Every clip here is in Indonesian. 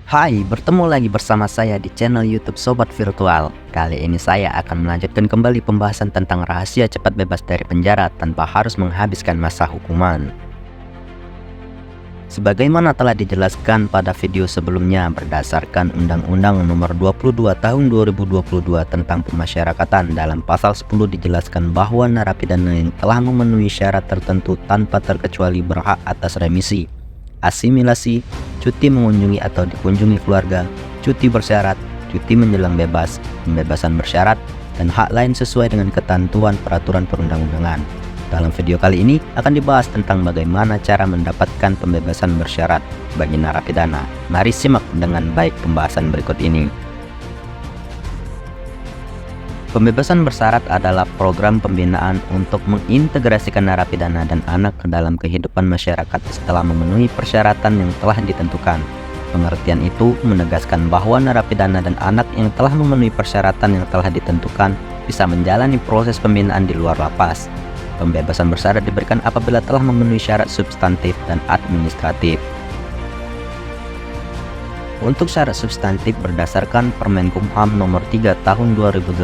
Hai, bertemu lagi bersama saya di channel YouTube Sobat Virtual. Kali ini saya akan melanjutkan kembali pembahasan tentang rahasia cepat bebas dari penjara tanpa harus menghabiskan masa hukuman. Sebagaimana telah dijelaskan pada video sebelumnya, berdasarkan Undang-Undang Nomor 22 Tahun 2022 tentang Pemasyarakatan, dalam pasal 10 dijelaskan bahwa narapidana yang telah memenuhi syarat tertentu tanpa terkecuali berhak atas remisi, asimilasi, cuti mengunjungi atau dikunjungi keluarga, cuti bersyarat, cuti menjelang bebas, pembebasan bersyarat, dan hak lain sesuai dengan ketentuan peraturan perundang-undangan. Dalam video kali ini akan dibahas tentang bagaimana cara mendapatkan pembebasan bersyarat bagi narapidana. Mari simak dengan baik pembahasan berikut ini. Pembebasan bersyarat adalah program pembinaan untuk mengintegrasikan narapidana dan anak ke dalam kehidupan masyarakat setelah memenuhi persyaratan yang telah ditentukan. Pengertian itu menegaskan bahwa narapidana dan anak yang telah memenuhi persyaratan yang telah ditentukan bisa menjalani proses pembinaan di luar lapas. Pembebasan bersyarat diberikan apabila telah memenuhi syarat substantif dan administratif. Untuk syarat substantif berdasarkan Permenkumham Nomor 3 Tahun 2018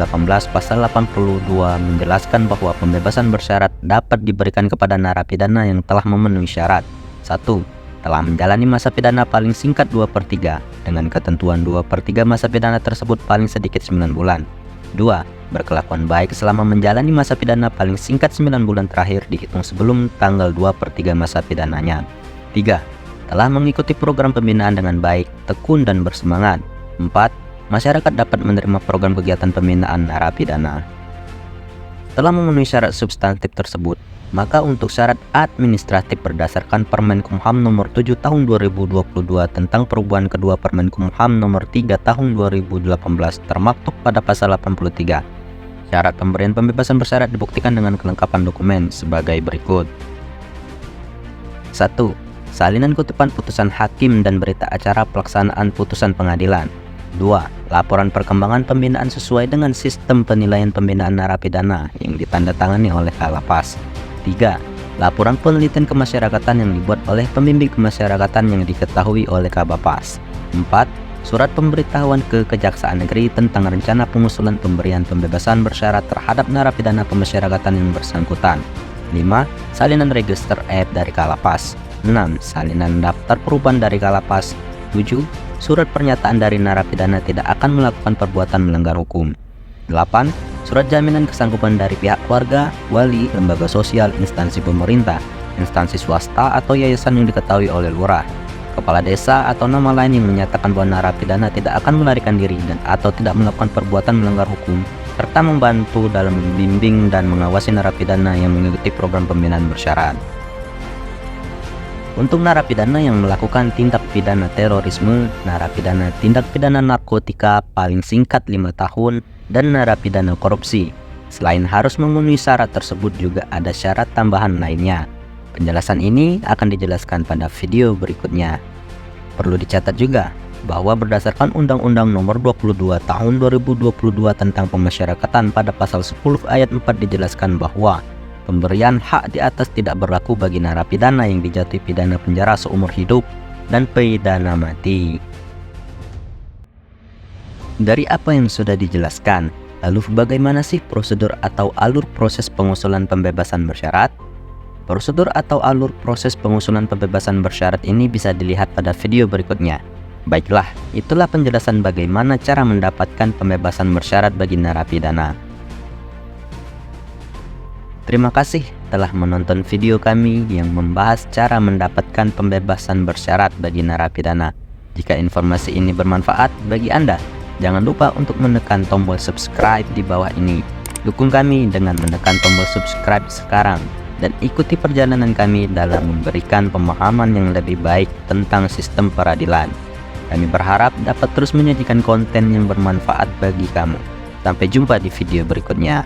Pasal 82 menjelaskan bahwa pembebasan bersyarat dapat diberikan kepada narapidana yang telah memenuhi syarat. 1. Telah menjalani masa pidana paling singkat 2/3 dengan ketentuan 2/3 masa pidana tersebut paling sedikit 9 bulan. 2. Berkelakuan baik selama menjalani masa pidana paling singkat 9 bulan terakhir dihitung sebelum tanggal 2/3 masa pidananya. 3. Telah mengikuti program pembinaan dengan baik, tekun dan bersemangat. 4. Masyarakat dapat menerima program kegiatan pembinaan narapidana. Setelah memenuhi syarat substantif tersebut, maka untuk syarat administratif berdasarkan Permenkumham Nomor 7 Tahun 2022 tentang perubahan kedua Permenkumham Nomor 3 Tahun 2018 termaktub pada pasal 83. Syarat pemberian pembebasan bersyarat dibuktikan dengan kelengkapan dokumen sebagai berikut. 1. Salinan kutipan putusan hakim dan berita acara pelaksanaan putusan pengadilan. 2. Laporan perkembangan pembinaan sesuai dengan sistem penilaian pembinaan narapidana yang ditandatangani oleh Kalapas. 3. Laporan penelitian kemasyarakatan yang dibuat oleh pembimbing kemasyarakatan yang diketahui oleh Kabapas. 4. Surat pemberitahuan ke Kejaksaan Negeri tentang rencana pengusulan pemberian pembebasan bersyarat terhadap narapidana pemasyarakatan yang bersangkutan. 5. Salinan register F dari Kalapas. 6. Salinan daftar perubahan dari Kalapas. 7. Surat pernyataan dari narapidana tidak akan melakukan perbuatan melanggar hukum. 8. Surat jaminan kesanggupan dari pihak keluarga, wali, lembaga sosial, instansi pemerintah, instansi swasta atau yayasan yang diketahui oleh lurah, kepala desa atau nama lain yang menyatakan bahwa narapidana tidak akan melarikan diri dan atau tidak melakukan perbuatan melanggar hukum, serta membantu dalam membimbing dan mengawasi narapidana yang mengikuti program pembinaan bersyarat. Untuk narapidana yang melakukan tindak pidana terorisme, narapidana tindak pidana narkotika paling singkat 5 tahun, dan narapidana korupsi. Selain harus memenuhi syarat tersebut juga ada syarat tambahan lainnya. Penjelasan ini akan dijelaskan pada video berikutnya. Perlu dicatat juga bahwa berdasarkan Undang-Undang Nomor 22 Tahun 2022 tentang Pemasyarakatan pada pasal 10 ayat 4 dijelaskan bahwa pemberian hak di atas tidak berlaku bagi narapidana yang dijatuhi pidana penjara seumur hidup dan pidana mati. Dari apa yang sudah dijelaskan, lalu bagaimana sih prosedur atau alur proses pengusulan pembebasan bersyarat? Prosedur atau alur proses pengusulan pembebasan bersyarat ini bisa dilihat pada video berikutnya. Baiklah, itulah penjelasan bagaimana cara mendapatkan pembebasan bersyarat bagi narapidana. Terima kasih telah menonton video kami yang membahas cara mendapatkan pembebasan bersyarat bagi narapidana. Jika informasi ini bermanfaat bagi Anda, jangan lupa untuk menekan tombol subscribe di bawah ini. Dukung kami dengan menekan tombol subscribe sekarang dan ikuti perjalanan kami dalam memberikan pemahaman yang lebih baik tentang sistem peradilan. Kami berharap dapat terus menyajikan konten yang bermanfaat bagi kamu. Sampai jumpa di video berikutnya.